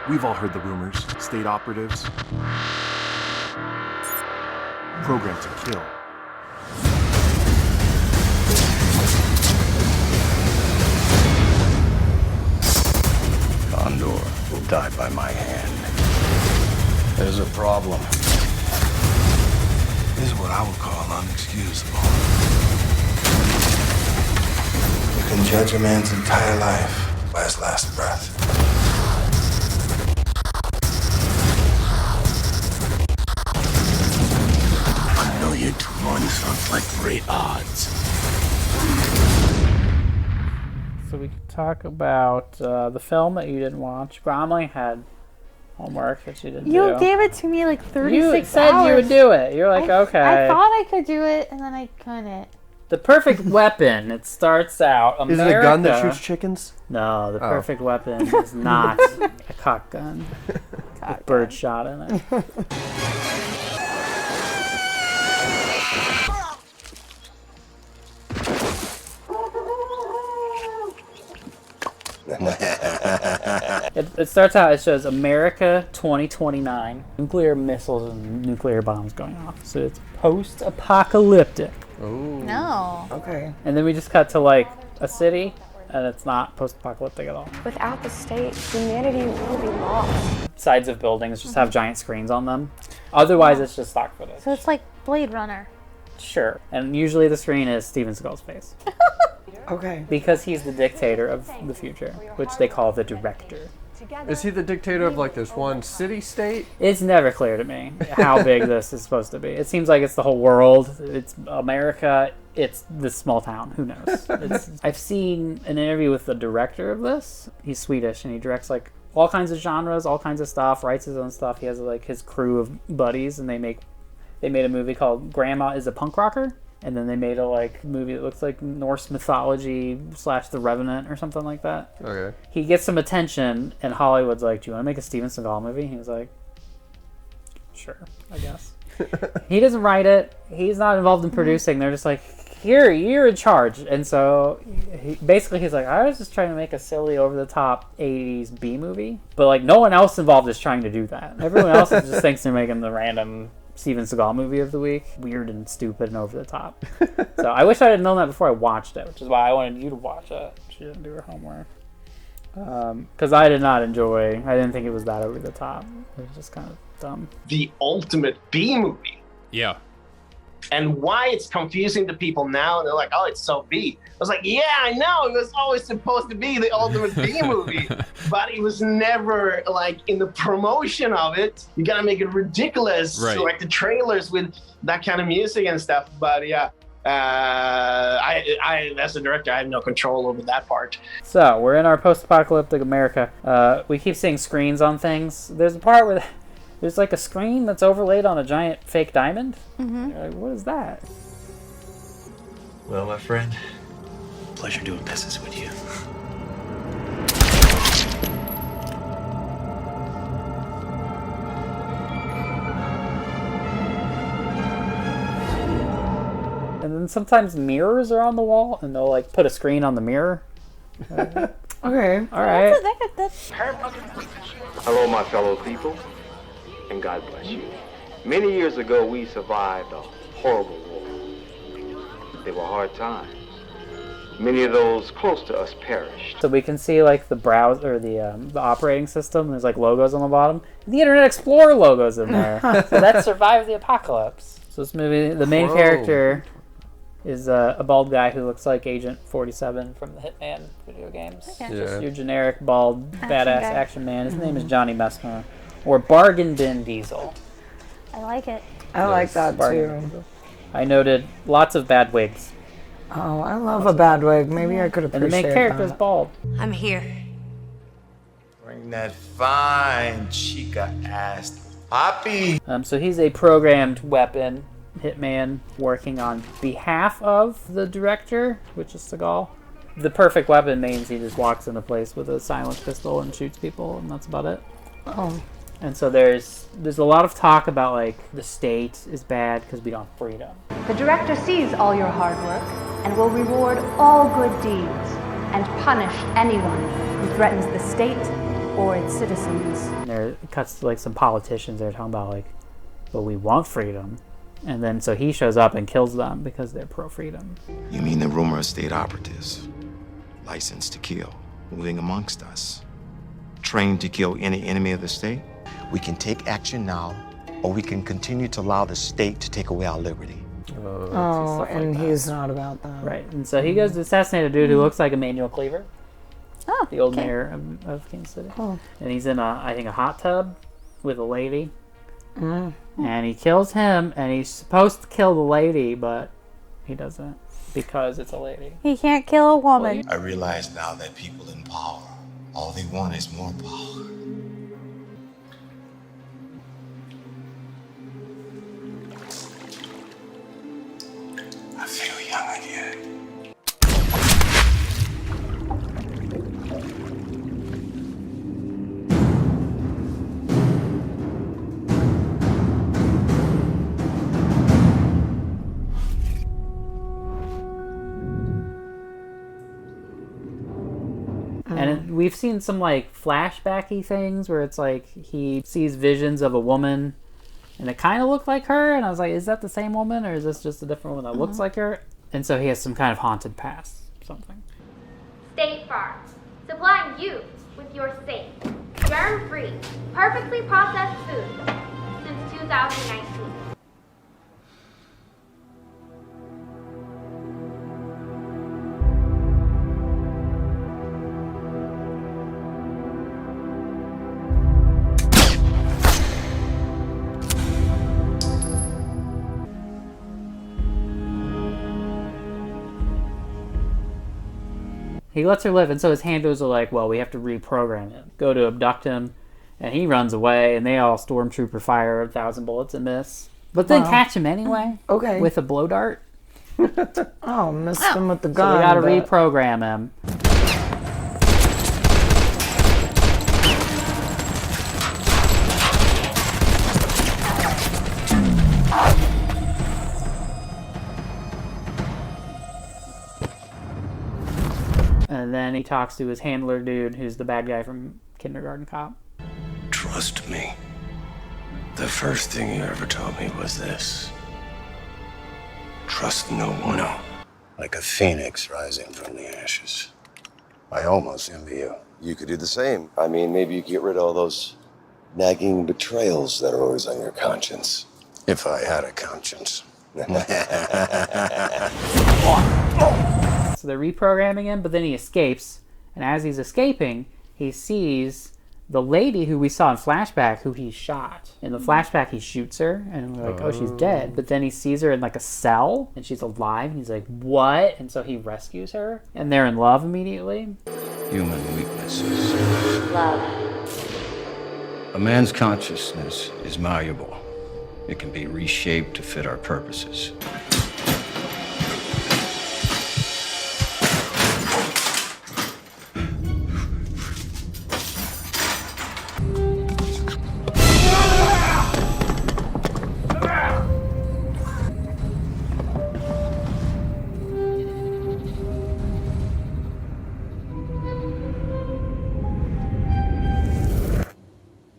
We've all heard the rumors. State operatives. Programmed to kill. Condor will die by my hand. There's a problem. This is what I would call unexcusable. You can judge a man's entire life by his last breath. $1 million to 1 sounds like great odds. So we could talk about the film that you didn't watch. Bromley had homework that you didn't do. You gave it to me like 36 You hours. said you would do it. You're like, okay. I thought I could do it, and then I couldn't. The perfect weapon. It starts out. America, Is it a gun that shoots chickens? No, the perfect weapon is not a cock gun with bird shot in it. It starts out, it shows America 2029. Nuclear missiles and nuclear bombs going off. So it's post-apocalyptic. Ooh. No. Okay. And then we just cut to like a city, and it's not post-apocalyptic at all. Without the state, humanity will be lost. Sides of buildings just have giant screens on them. Otherwise, it's just stock footage. So it's like Blade Runner. Sure. And usually the screen is Steven Seagal's face. Okay. Because he's the dictator of the future, which they call the director. Is he the dictator of like this one city-state? It's never clear to me how big this is supposed to be. It seems like it's the whole world. It's America. It's this small town. Who knows? I've seen an interview with the director of this. He's Swedish, and he directs like all kinds of genres, all kinds of stuff, writes his own stuff. He has like his crew of buddies, and they made a movie called Grandma is a Punk Rocker. And then they made a like movie that looks like Norse mythology / The Revenant or something like that. Okay. He gets some attention, and Hollywood's like, "Do you want to make a Steven Seagal movie?" He was like, "Sure, I guess." He doesn't write it. He's not involved in producing. They're just like, "Here, you're in charge." And so, he's like, "I was just trying to make a silly, over-the-top '80s B movie, but like no one else involved is trying to do that. Everyone else just thinks they're making the random Steven Seagal movie of the week. Weird and stupid and over the top." So I wish I had known that before I watched it, which is why I wanted you to watch it. She didn't do her homework. Because I didn't think it was that over the top. It was just kind of dumb. The ultimate B movie. Yeah. And why it's confusing to people now, and they're like, "Oh, it's so B." I was like, "Yeah, I know. It was always supposed to be the ultimate B movie, but it was never like in the promotion of it. You gotta make it ridiculous, right. So, like the trailers with that kind of music and stuff." But yeah, I as a director, I have no control over that part. So we're in our post-apocalyptic America. We keep seeing screens on things. There's a part where there's like a screen that's overlaid on a giant fake diamond. Mm-hmm. You're like, what is that? Well, my friend, pleasure doing business with you. And then sometimes mirrors are on the wall, and they'll like put a screen on the mirror. Okay. All right. That's Hello, my fellow people, and God bless you. Many years ago, we survived a horrible war. They were hard times. Many of those close to us perished. So we can see like the browser, the operating system. There's like logos on the bottom. The Internet Explorer logos in there. So that survived the apocalypse. So this movie, the main character is a bald guy who looks like Agent 47 from the Hitman video games. Okay. Just your generic bald badass action man. His name is Jonny Messner, or Bargain Bin Diesel. I like it. I like that Bargain too. Diesel. I noted lots of bad wigs. Oh, I love a bad wig. Maybe I could And appreciate the main character is that. bald. I'm here. Bring that fine chica ass poppy. So he's a programmed weapon hitman working on behalf of the director, which is Seagal. The perfect weapon means he just walks into place with a silenced pistol and shoots people, and that's about it. Oh. And so there's a lot of talk about like the state is bad because we don't have freedom. The director sees all your hard work and will reward all good deeds and punish anyone who threatens the state or its citizens. And there it cuts to like some politicians. They're talking about like, well, we want freedom. And then so he shows up and kills them because they're pro-freedom. You mean the rumor of state operatives, licensed to kill, moving amongst us, trained to kill any enemy of the state? We can take action now, or we can continue to allow the state to take away our liberty. Oh, and he's not about that. Right, and so he goes to assassinate a dude who looks like Emmanuel Cleaver. Oh, the old mayor of Kansas City. Oh. And he's in I think a hot tub with a lady. And he kills him, and he's supposed to kill the lady, but he doesn't because it's a lady. He can't kill a woman. I realize now that people in power, all they want is more power. I feel young again. And we've seen some like flashbacky things where it's like he sees visions of a woman and it kind of looked like her, and I was like, is that the same woman or is this just a different woman that looks like her? And so he has some kind of haunted past, something. State Farm, supplying you with your safe, germ-free, perfectly processed food since 2019. He lets her live, and so his handlers are like, well, we have to reprogram him. Go to abduct him, and he runs away, and they all stormtrooper fire 1,000 bullets and miss. But then catch him anyway. Okay. With a blow dart. Oh, missed him with the So gun. they gotta but- reprogram him. And then he talks to his handler dude, who's the bad guy from Kindergarten Cop. Trust me. The first thing you ever told me was this. Trust no one. No. Like a phoenix rising from the ashes. I almost envy you. You could do the same. I mean, maybe you could get rid of all those nagging betrayals that are always on your conscience. If I had a conscience. So they're reprogramming him, but then he escapes. And as he's escaping, he sees the lady who we saw in flashback, who he shot. In the flashback, he shoots her, and we're like, oh, she's dead. But then he sees her in like a cell, and she's alive, and he's like, what? And so he rescues her, and they're in love immediately. Human weaknesses. Love. A man's consciousness is malleable. It can be reshaped to fit our purposes.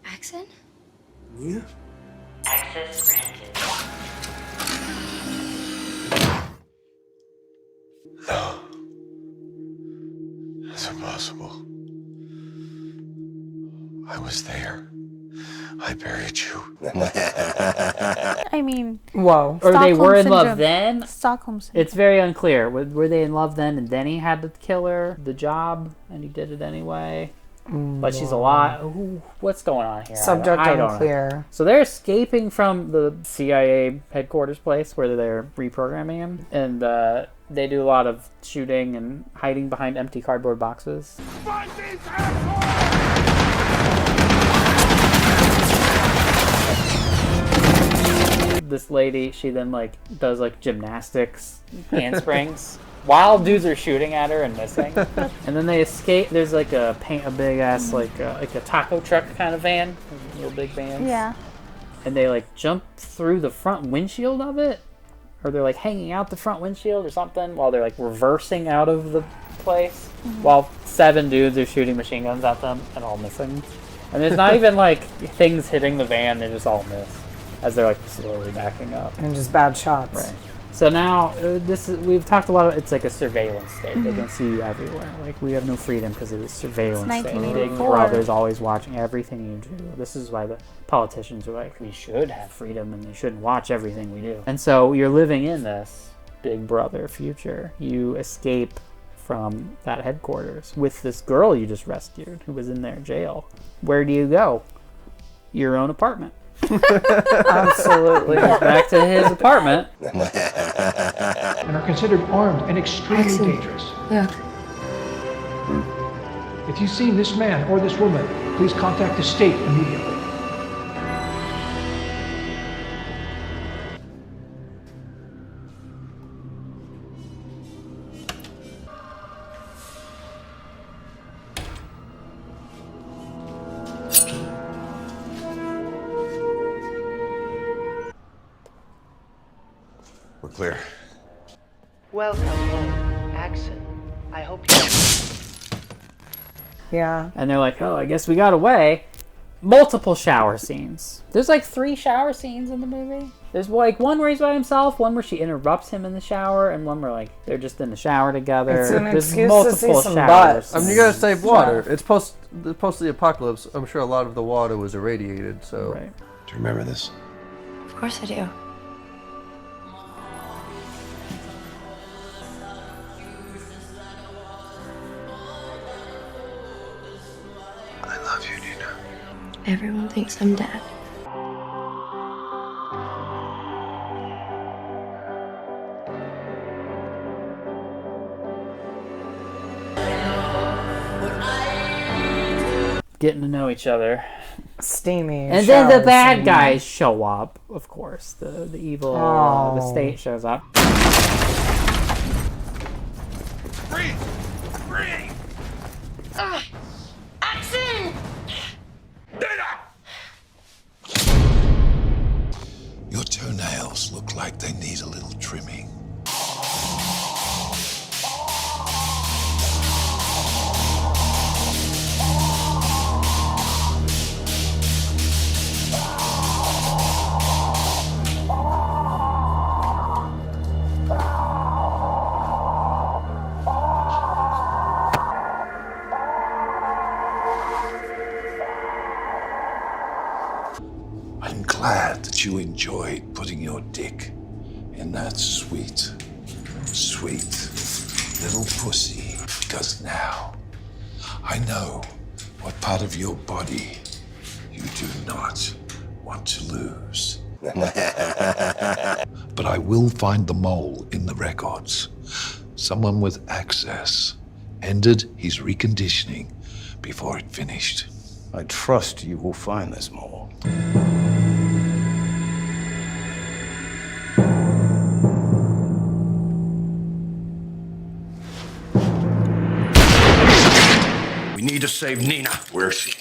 Accent? Yeah. Access granted. No. That's impossible. I was there. I buried you. I mean, whoa. Or they were in love syndrome. then? Stockholm syndrome. It's very unclear. Were they in love then, and then he had to kill her, the job, and he did it anyway? But she's alive. Ooh, what's going on here? Subject I don't know. unclear. So they're escaping from the CIA headquarters place where they're reprogramming him, and they do a lot of shooting and hiding behind empty cardboard boxes. This lady, she then like does like gymnastics, handsprings, while dudes are shooting at her and missing. And then they escape. There's like a big ass like a taco truck kind of van, real big vans. Yeah. And they like jump through the front windshield of it, or they're like hanging out the front windshield or something while they're like reversing out of the place while 7 dudes are shooting machine guns at them and all missing. And there's not even like things hitting the van; they just all miss as they're like slowly backing up. And just bad shots. Right. So now we've talked a lot of it's like a surveillance state. They can see you everywhere. Like we have no freedom because of the surveillance It's state. Big 1984. Brother's always watching everything you do. This is why the politicians are like, we should have freedom and they shouldn't watch everything we do. And so you're living in this Big Brother future. You escape from that headquarters with this girl you just rescued who was in their jail. Where do you go? Your own apartment. Absolutely. Back to his apartment. And are considered armed and extremely dangerous. Look. If you've seen this man or this woman, please contact the state immediately. We're clear. Welcome home, Axon. I hope you... Yeah. And they're like, oh, I guess we got away. Multiple shower scenes. There's like 3 shower scenes in the movie. There's like one where he's by himself, one where she interrupts him in the shower, and one where like they're just in the shower together. It's an There's excuse multiple to see some showers. I mean, you gotta save water. It's post the apocalypse. I'm sure a lot of the water was irradiated. So. Right. Do you remember this? Of course I do. I love you, Nina. Everyone thinks I'm dead. Getting to know each other. Steamy. And then the shower bad scene. guys show up, of course. The evil, the Oh. state shows up. Axon! Your toenails look like they need a little trimming. I'm glad that you enjoyed putting your dick in that sweet, sweet little pussy, because now I know what part of your body you do not want to lose. But I will find the mole in the records. Someone with access ended his reconditioning before it finished. I trust you will find this mole. We need to save Nina. Where is she?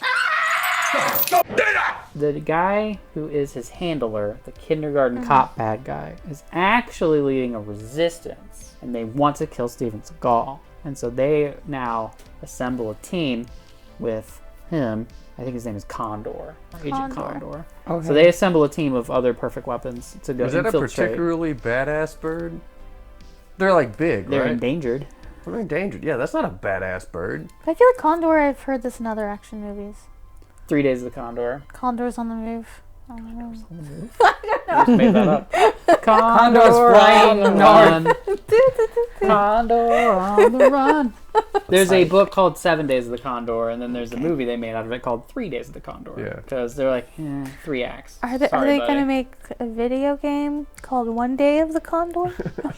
The guy who is his handler, the kindergarten cop bad guy, is actually leading a resistance, and they want to kill Steven Seagal. And so they now assemble a team with him. I think his name is Condor. Agent Condor. Okay. So they assemble a team of other perfect weapons to go Is that a infiltrate. particularly badass bird? They're like big, They're right? endangered. They're endangered. Yeah, that's not a badass bird. I feel like Condor, I've heard this in other action movies. 3 Days of the Condor. Condor's on the move. I don't know. I just made that up. Condor's flying north. Condor on the run. There's a book called 7 Days of the Condor, and then there's a movie they made out of it called 3 Days of the Condor. Yeah. Because they're like, 3 acts. Are they Sorry, going to buddy. make a video game called 1 Day of the Condor?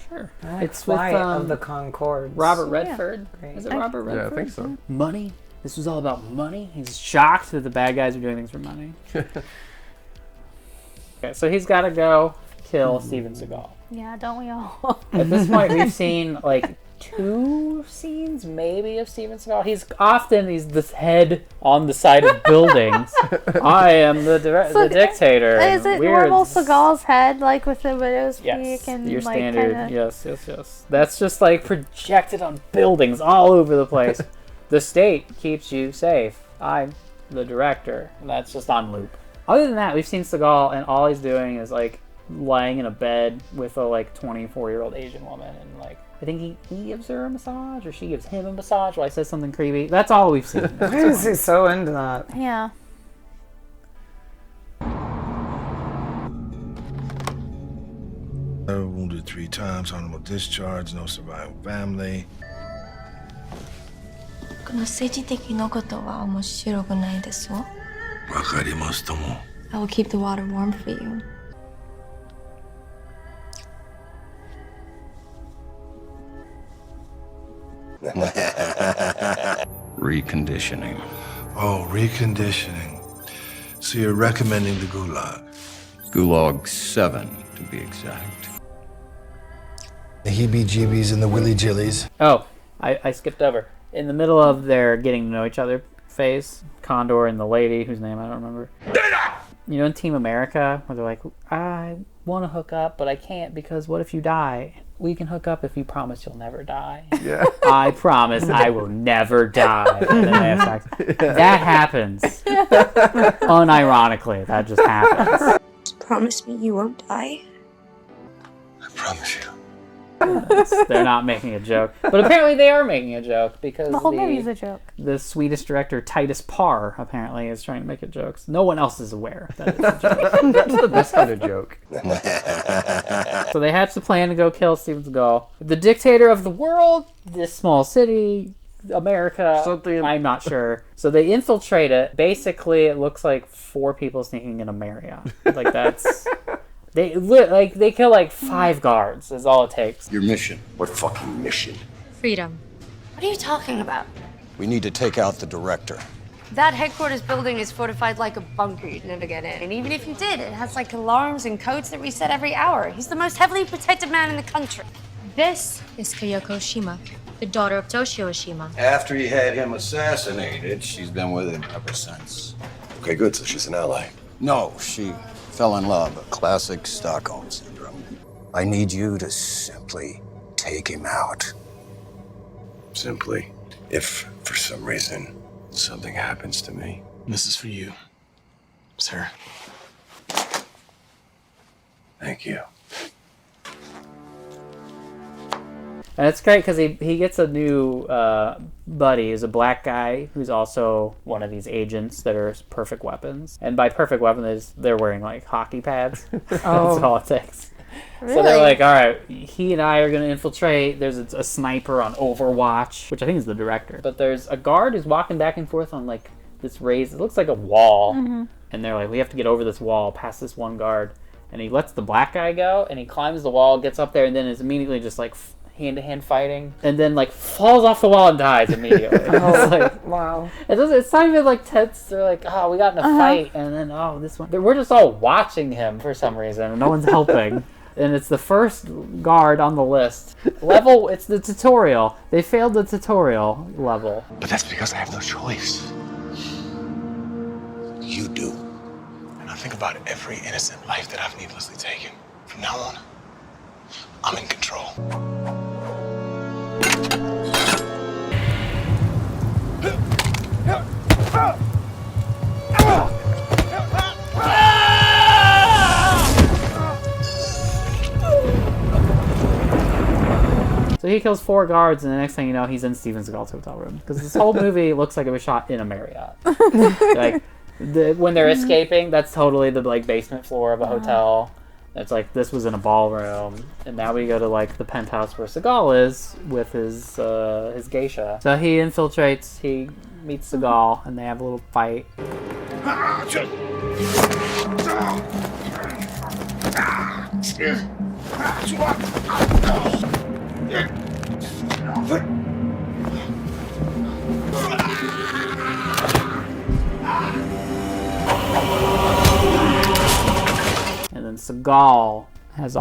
Sure. It's It's with Flight of the Conchords. Robert Redford. Great. Is it Robert Yeah, I Redford? think so. Money. This was all about money. He's shocked that the bad guys are doing things for money. Okay, so he's got to go kill Steven Seagal. Yeah, don't we all? At this point, we've seen like 2 scenes maybe of Steven Seagal. He's this head on the side of buildings. I am the dictator. Is it normal Seagal's head, like with the widow's Yes, peak and your like standard. kinda... Yes. That's just like projected on buildings all over the place. The state keeps you safe. I'm the director. And that's just on loop. Other than that, we've seen Seagal, and all he's doing is like lying in a bed with a like 24-year-old Asian woman, and like I think he gives her a massage, or she gives him a massage while he says something creepy. That's all we've seen. Why is he so into that? Yeah. Wounded 3 times, honorable discharge, no surviving family. この政治的なことは面白くないですわ。わかりますとも。I will keep the water warm for you. Reconditioning. Oh, reconditioning. So you're recommending the Gulag? Gulag 7, to be exact. The heebie-jeebies and the willy-jillies. Oh, I skipped over. In the middle of their getting to know each other phase, Condor and the lady, whose name I don't remember. You know, in Team America, where they're like, I want to hook up, but I can't because what if you die? We can hook up if you promise you'll never die. Yeah. I promise I will never die. And then they have sex. That happens. Unironically, that just happens. Promise me you won't die. I promise you. They're not making a joke. But apparently they are making a joke because The whole movie's a joke. the Swedish director Titus Paar apparently is trying to make it jokes. No one else is aware that it's a joke. That's the best kind of joke. So they hatch the plan to go kill Steven Seagal. The dictator of the world, this small city, America, I'm not sure. So they infiltrate it. Basically, it looks like 4 people sneaking in a Marriott. Like that's... They kill like 5 guards is all it takes. Your mission. What fucking mission? Freedom. What are you talking about? We need to take out the director. That headquarters building is fortified like a bunker. You'd never get in. And even if you did, it has like alarms and codes that reset every hour. He's the most heavily protected man in the country. This is Kyoko Shima, the daughter of Toshio Shima. After he had him assassinated, she's been with him ever since. Okay, good. So she's an ally. No, she fell in love. A classic Stockholm syndrome. I need you to simply take him out. Simply, if for some reason something happens to me. This is for you, sir. Thank you. And it's great because he gets a new buddy, who's a black guy who's also one of these agents that are perfect weapons. And by perfect weapons, they're wearing like hockey pads. That's all it takes. Really? So they're like, all right, he and I are going to infiltrate. There's a sniper on Overwatch, which I think is the director. But there's a guard who's walking back and forth on like this raised, it looks like a wall. Mm-hmm. And they're like, we have to get over this wall, past this one guard. And he lets the black guy go, and he climbs the wall, gets up there, and then is immediately just like hand-to-hand fighting, and then like falls off the wall and dies immediately. It's like, Wow. it's not even like tense. They're like, oh, we got in a fight, and then this one. We're just all watching him for some reason, and no one's helping. And it's the first guard on the list. It's the tutorial. They failed the tutorial level. But that's because I have no choice. You do. And I think about every innocent life that I've needlessly taken. From now on, I'm in control. So he kills 4 guards, and the next thing you know, he's in Steven Seagal's hotel room. Because this whole movie looks like it was shot in a Marriott. Like, when they're escaping, that's totally the like basement floor of a hotel. It's like this was in a ballroom, and now we go to like the penthouse where Seagal is with his geisha. So he infiltrates. He meets Seagal, and they have a little fight. And then Seagal has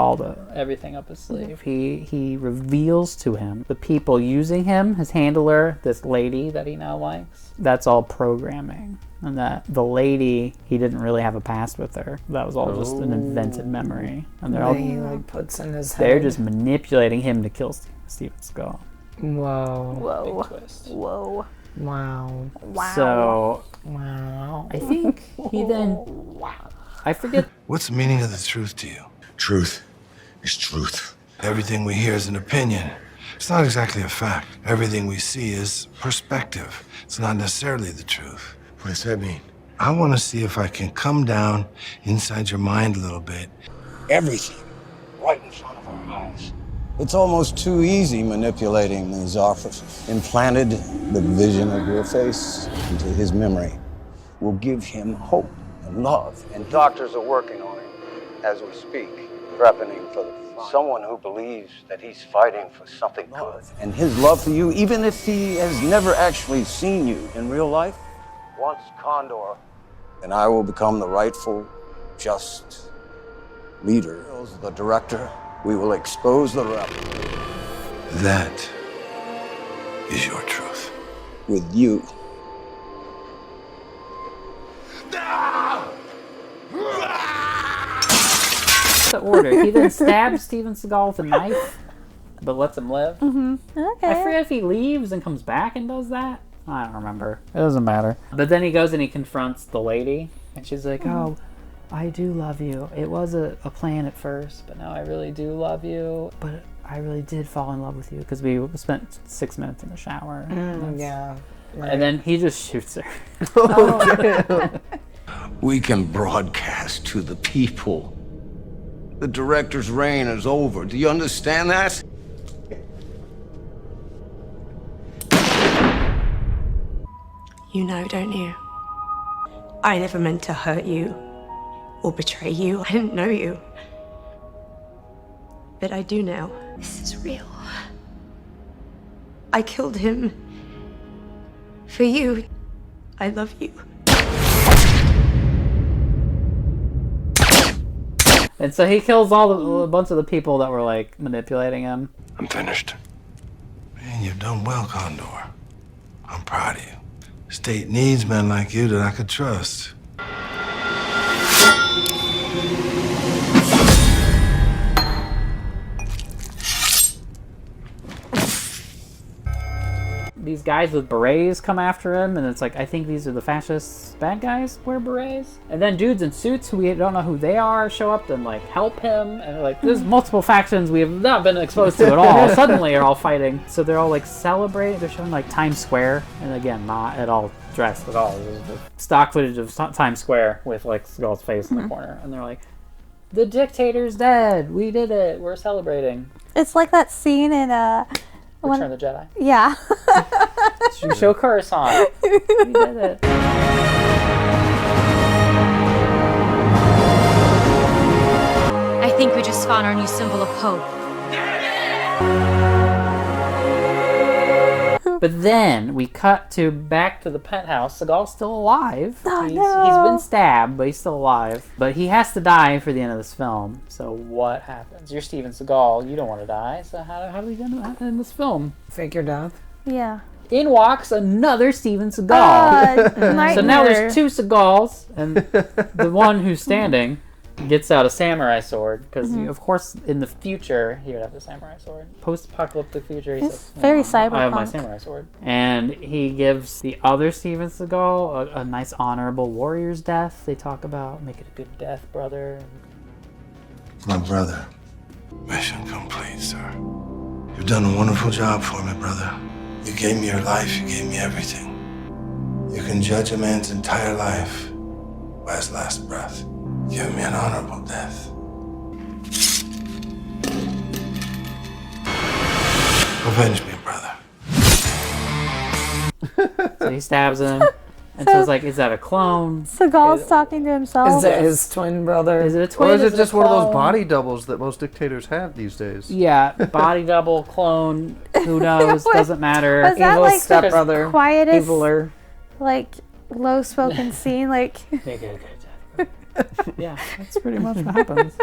everything up his sleeve. He reveals to him the people using him, his handler, this lady that he now likes. That's all programming. And that the lady, he didn't really have a past with her. That was all just an invented memory. And they're all he like puts in his head. They're just manipulating him to kill Steven Seagal. Whoa. Whoa. Big twist. Whoa. Wow. Wow. So wow. I think he then I forget. What's the meaning of the truth to you? Truth is truth. Everything we hear is an opinion. It's not exactly a fact. Everything we see is perspective. It's not necessarily the truth. What does that mean? I want to see if I can come down inside your mind a little bit. Everything right in front of our eyes. It's almost too easy manipulating these officers. Implanted the vision of your face into his memory will give him hope and love. And doctors are working on him as we speak, prepping him for the fight. Someone who believes that he's fighting for something good. And his love for you, even if he has never actually seen you in real life, wants Condor, and I will become the rightful, just leader. As the director, we will expose the rebel. That is your truth. With you. The order. He then stabs Steven Seagal with a knife, but lets him live. Okay. I forget if he leaves and comes back and does that. I don't remember. It doesn't matter. But then he goes and he confronts the lady, and she's like, "Oh, I do love you. It was a plan at first, but now I really do love you. But I really did fall in love with you because we spent 6 minutes in the shower." Yeah. Right. And then he just shoots her. We can broadcast to the people. The director's reign is over. Do you understand that? You know, don't you? I never meant to hurt you or betray you. I didn't know you. But I do now. This is real. I killed him for you. I love you. And so he kills a bunch of the people that were like manipulating him. I'm finished. Man, you've done well, Condor. I'm proud of you. The state needs men like you that I could trust. These guys with berets come after him, and it's like, I think these are the fascist bad guys wear berets. And then dudes in suits who we don't know who they are show up and like help him. And like, there's multiple factions we have not been exposed to at all. Suddenly are all fighting. So they're all like celebrating. They're showing like Times Square, and again, not at all dressed at all. It was the stock footage of Times Square with like Seagal's face in the corner, and they're like, "The dictator's dead. We did it. We're celebrating." It's like that scene in Return of the Jedi. Yeah. Show Coruscant. We did it. I think we just found our new symbol of hope. But then we cut back to the penthouse. Seagal's still alive. Oh, he's no. been stabbed, but he's still alive. But he has to die for the end of this film. So what happens? You're Steven Seagal. You don't want to die. So how do we end this film? Fake your death. Yeah. In walks another Steven Seagal. So now there's two Seagals, and the one who's standing gets out a samurai sword, because of course in the future he would have the samurai sword. Post-apocalyptic future, he says, very cyberpunk. I have my samurai sword. And he gives the other Steven Seagal a nice honorable warrior's death. They talk about, make it a good death, brother. My brother, mission complete, sir. You've done a wonderful job for me, brother. You gave me your life, you gave me everything. You can judge a man's entire life by his last breath. Give me an honorable death. Avenge me, brother. So he stabs him, and so it's like, is that a clone? Seagal's talking to himself. Is it his twin brother? Is it a twin? Or is it just a one of those clone? body doubles that most dictators have these days? Yeah, body double, clone, who knows, doesn't matter. Was that Evil like stepbrother. the quietest, Eviler. like low-spoken scene? Like, Yeah, that's pretty much what happens.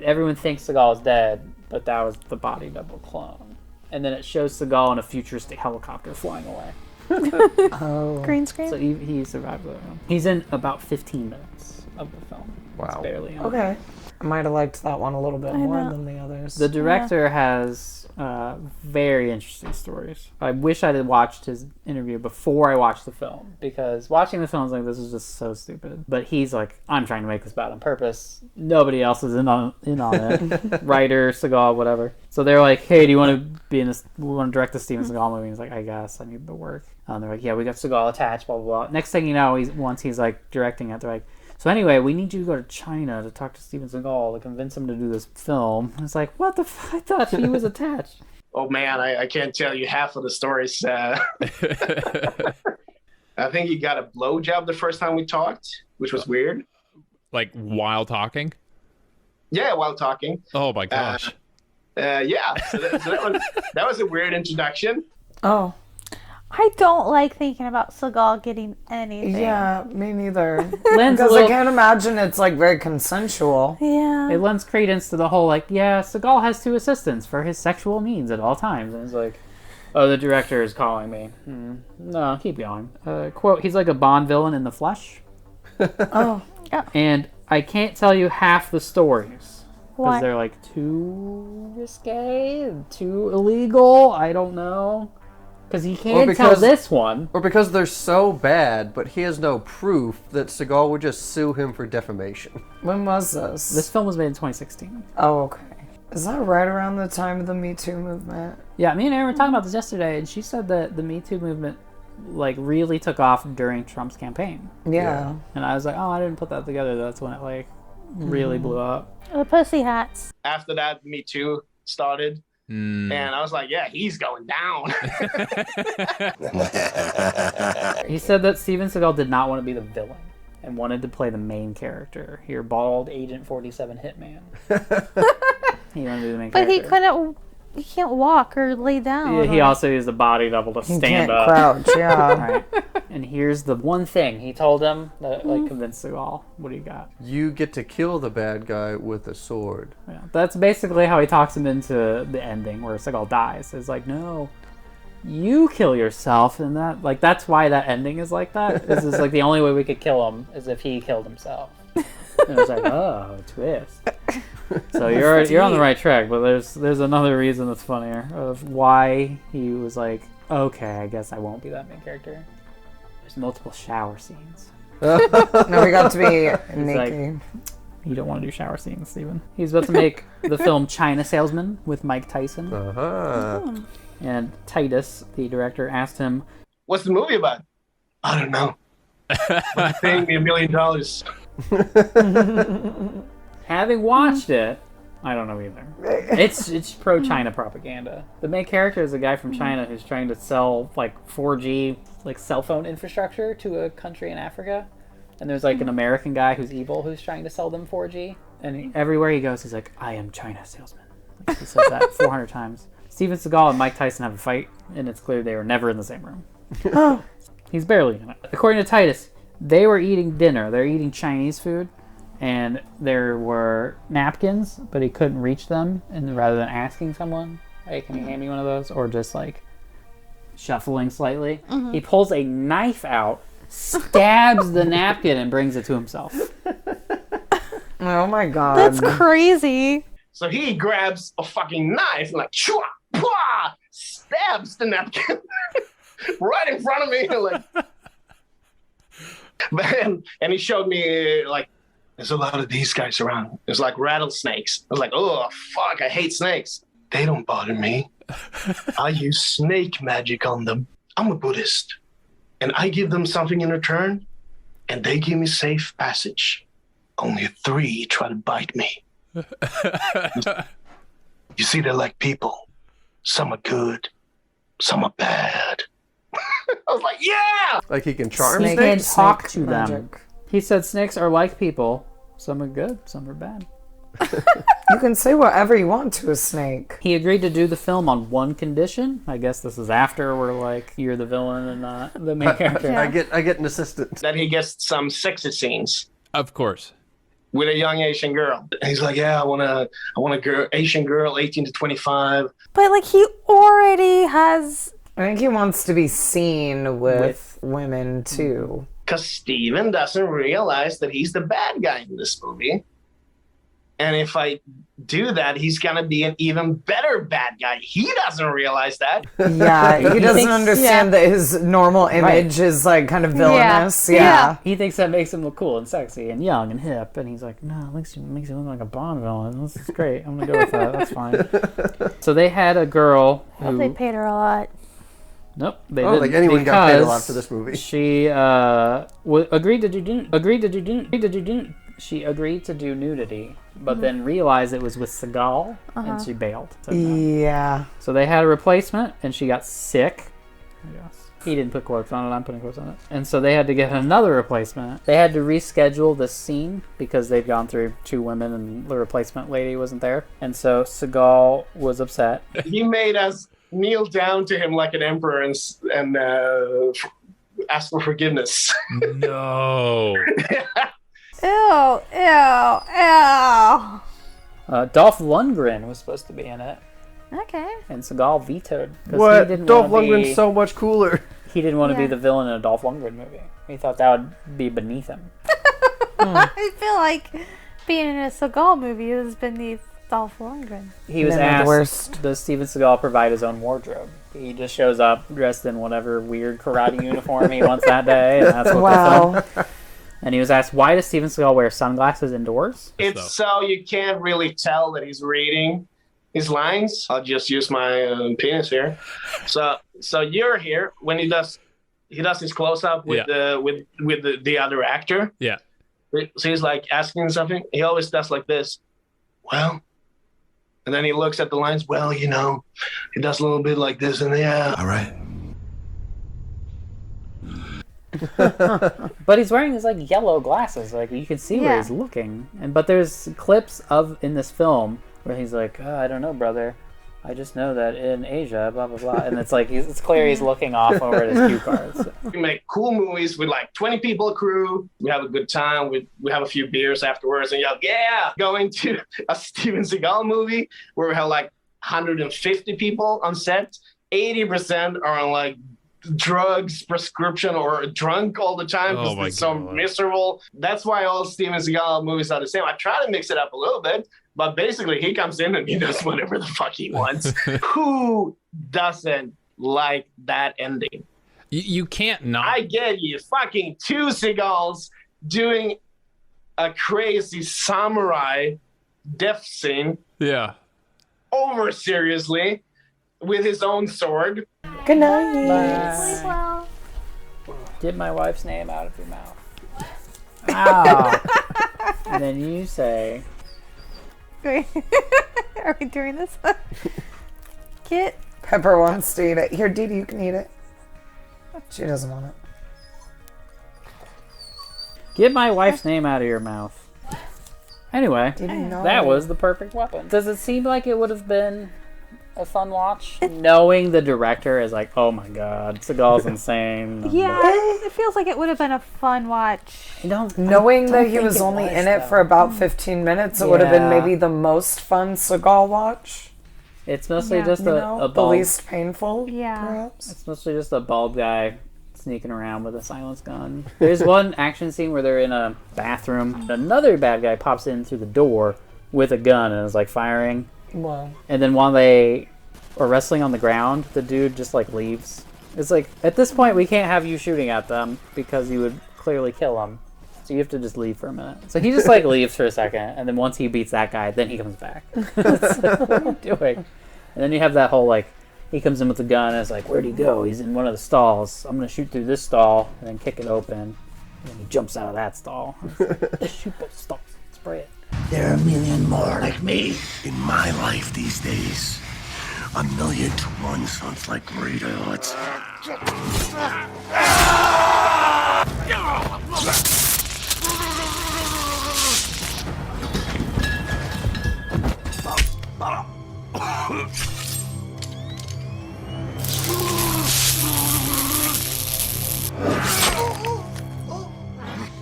Everyone thinks Seagal is dead, but that was the body double clone. And then it shows Seagal in a futuristic helicopter flying away. Oh. Green screen? So he survived the film. He's in about 15 minutes of the film. Wow. It's barely in. Okay. I might have liked that one a little bit more than the others. The director has very interesting stories. I wish I had watched his interview before I watched the film, because watching the film is like, this is just so stupid. But he's like, I'm trying to make this bad on purpose. Nobody else is in on it. Writer, Seagal, whatever. So they're like, hey, do you want to be in this? We want to direct the Steven Seagal movie? He's like, I guess I need the work. And they're like, yeah, we got Seagal attached, blah blah blah. Next thing you know, once he's like directing it, they're like, so anyway, we need you to go to China to talk to Steven Seagal to convince him to do this film. And it's like, what the fuck? I thought he was attached. Oh man, I can't tell you half of the stories. I think he got a blowjob the first time we talked, which was weird. Like while talking? Yeah, while talking. Oh my gosh. Yeah, so that was a weird introduction. Oh. I don't like thinking about Seagal getting anything. Yeah, me neither. Lends Because I can't imagine it's like very consensual. Yeah. It lends credence to the whole like, yeah, Seagal has 2 assistants for his sexual needs at all times. And it's like, oh, the director is calling me. No, keep going. Quote, he's like a Bond villain in the flesh. Oh. Yeah. And I can't tell you half the stories. Why? Because they're like too risque, too illegal. I don't know. Because he can't tell this one. Or because they're so bad, but he has no proof that Seagal would just sue him for defamation. When was this? This film was made in 2016. Oh, okay. Is that right around the time of the Me Too movement? Yeah, me and Erin were talking about this yesterday, and she said that the Me Too movement like really took off during Trump's campaign. Yeah. And I was like, oh, I didn't put that together. That's when it like really blew up. The pussy hats. After that, Me Too started. And I was like, yeah, he's going down. He said that Steven Seagal did not want to be the villain and wanted to play the main character. Your bald Agent 47 hitman. He wanted to be the main character. He can't walk or lay down. Yeah, he also used a body double to stand up. Crouch, yeah. Right. And here's the one thing he told him that like convinced Seagal. What do you got? You get to kill the bad guy with a sword. Yeah, that's basically how he talks him into the ending where Seagal dies. It's like, no, you kill yourself, and that's why that ending is like that. This is like the only way we could kill him is if he killed himself. And it's like, oh, twist. So you're on the right track, but there's another reason that's funnier of why he was like, okay, I guess I won't be that main character. There's multiple shower scenes. No, we got to be naked. Like, you don't want to do shower scenes, Steven. He's about to make the film China Salesman with Mike Tyson. And Titus, the director, asked him, what's the movie about? I don't know. But paying me $1 million. Having watched it, I don't know either. It's pro-China propaganda. The main character is a guy from China who's trying to sell like 4G like cell phone infrastructure to a country in Africa, and there's like an American guy who's evil who's trying to sell them 4G. And everywhere he goes, he's like, "I am China salesman." Like, he says that 400 times. Steven Seagal and Mike Tyson have a fight, and it's clear they were never in the same room. He's barely in it. According to Titus, they were eating dinner. They're eating Chinese food. And there were napkins, but he couldn't reach them. And rather than asking someone, hey, can you hand me one of those? Or just like shuffling slightly, he pulls a knife out, stabs the napkin, and brings it to himself. Oh my God. That's crazy. So he grabs a fucking knife and like, chua, pwah, stabs the napkin right in front of me. Like, and he showed me like, there's a lot of these guys around. There's like rattlesnakes. I was like, oh, fuck, I hate snakes. They don't bother me. I use snake magic on them. I'm a Buddhist. And I give them something in return, and they give me safe passage. Only 3 try to bite me. You see, they're like people. Some are good, some are bad. I was like, yeah! Like he can charm Snake snakes? can talk to them. He said snakes are like people. Some are good, some are bad. You can say whatever you want to a snake. He agreed to do the film on one condition. I guess this is after we're like, you're the villain and not the main character. I get an assistant. That he gets some sexy scenes. Of course. with a young Asian girl. And he's like, yeah, I want a girl, Asian girl, 18 to 25. But like he already has. I think he wants to be seen with women too. Because Steven doesn't realize that he's the bad guy in this movie. And if I do that, he's going to be an even better bad guy. He doesn't realize that. Yeah, he doesn't understand that his normal image is like kind of villainous. Yeah. He thinks that makes him look cool and sexy and young and hip. And he's like, no, it makes you look like a Bond villain. This is great. I'm going to go with that. That's fine. So they had a girl who... They paid her a lot. Nope, they didn't. Like anyone got paid a lot for this movie. She agreed to do She agreed to do nudity, but then realized it was with Seagal, and she bailed. So, yeah. So they had a replacement, and she got sick. I guess he didn't put quotes on it. I'm putting quotes on it. And so they had to get another replacement. They had to reschedule this scene because they'd gone through 2 women, and the replacement lady wasn't there. And so Seagal was upset. He made us kneel down to him like an emperor and ask for forgiveness. No. Ew. Dolph Lundgren was supposed to be in it. Okay. And Seagal vetoed. What? Dolph Lundgren's so much cooler. He didn't want to be the villain in a Dolph Lundgren movie. He thought that would be beneath him. I feel like being in a Seagal movie is beneath Dolph Lundgren. He was asked, does Steven Seagal provide his own wardrobe? He just shows up dressed in whatever weird karate uniform he wants that day, and that's what they film. And he was asked, why does Steven Seagal wear sunglasses indoors? It's so you can't really tell that he's reading his lines. I'll just use my penis here. So you're here when he does his close up with the other actor. Yeah. So he's like asking something. He always does like this. Well, and then he looks at the lines. Well, he does a little bit like this, and All right. But he's wearing his like yellow glasses, like you can see where he's looking. But there's clips in this film where he's like, I don't know, brother, I just know that in Asia, blah blah blah, and it's like it's cue he's looking off over at his cue cards. We make cool movies with like 20 people crew. We have a good time. We have a few beers afterwards, and going to a Steven Seagal movie where we have like 150 people on set. 80% are on like drugs, prescription, or drunk all the time because it's so miserable. That's why all Steven Seagal movies are the same. I try to mix it up a little bit, but basically he comes in and he does whatever the fuck he wants. Who doesn't like that ending? You can't not. I get you. Fucking 2 Seagals doing a crazy samurai death scene. Yeah. Over seriously with his own sword. Good night. Bye. Get my wife's name out of your mouth. Ow. And then you say... Wait. Are we doing this? Kit? Pepper wants to eat it. Here, Dee Dee, you can eat it. She doesn't want it. Get my wife's name out of your mouth. Anyway, that was the perfect weapon. Does it seem like it would have been a fun watch? Knowing the director is like, oh my god, Seagal's insane. Yeah, it feels like it would have been a fun watch. Knowing that he was only in it for about 15 minutes, it would have been maybe the most fun Seagal watch. It's mostly just a bald... The least painful, perhaps. It's mostly just a bald guy sneaking around with a silenced gun. There's one action scene where they're in a bathroom. Another bad guy pops in through the door with a gun and is like firing. Wow. And then while they are wrestling on the ground, the dude just like leaves. It's like, at this point we can't have you shooting at them because you would clearly kill them. So you have to just leave for a minute. So he just like leaves for a second, and then once he beats that guy, then he comes back. It's like, what are you doing? And then you have that whole like, he comes in with the gun and it's like, where'd he go? He's in one of the stalls. I'm going to shoot through this stall and then kick it open. And then he jumps out of that stall. Like, shoot both stalls. Spray it. There are a million more like me in my life these days. 1,000,000 to 1 sounds like great odds.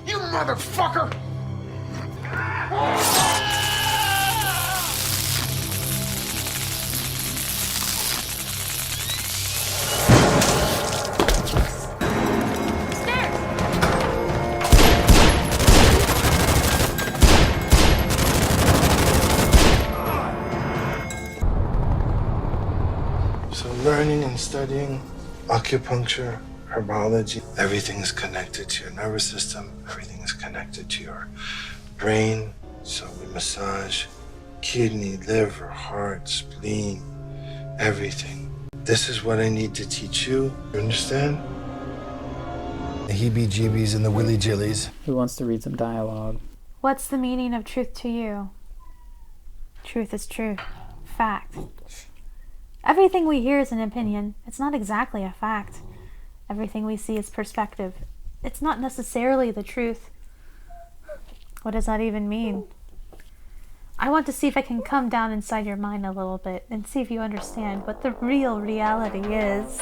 You motherfucker! learning and studying acupuncture, herbology. Everything is connected to your nervous system. Everything is connected to your brain. So we massage kidney, liver, heart, spleen, everything. This is what I need to teach you. You understand? The heebie-jeebies and the willy-jillies. Who wants to read some dialogue? What's the meaning of truth to you? Truth is truth. Fact. Everything we hear is an opinion. It's not exactly a fact. Everything we see is perspective. It's not necessarily the truth. What does that even mean? I want to see if I can come down inside your mind a little bit and see if you understand what the real reality is.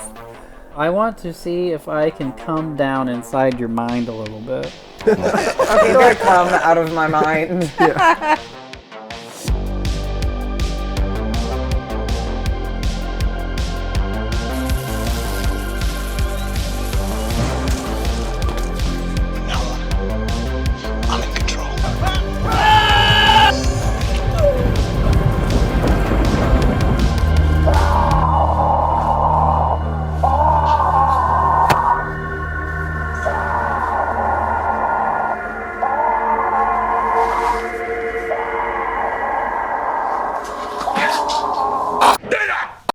I want to see if I can come down inside your mind a little bit. Okay, don't come out of my mind. Yeah.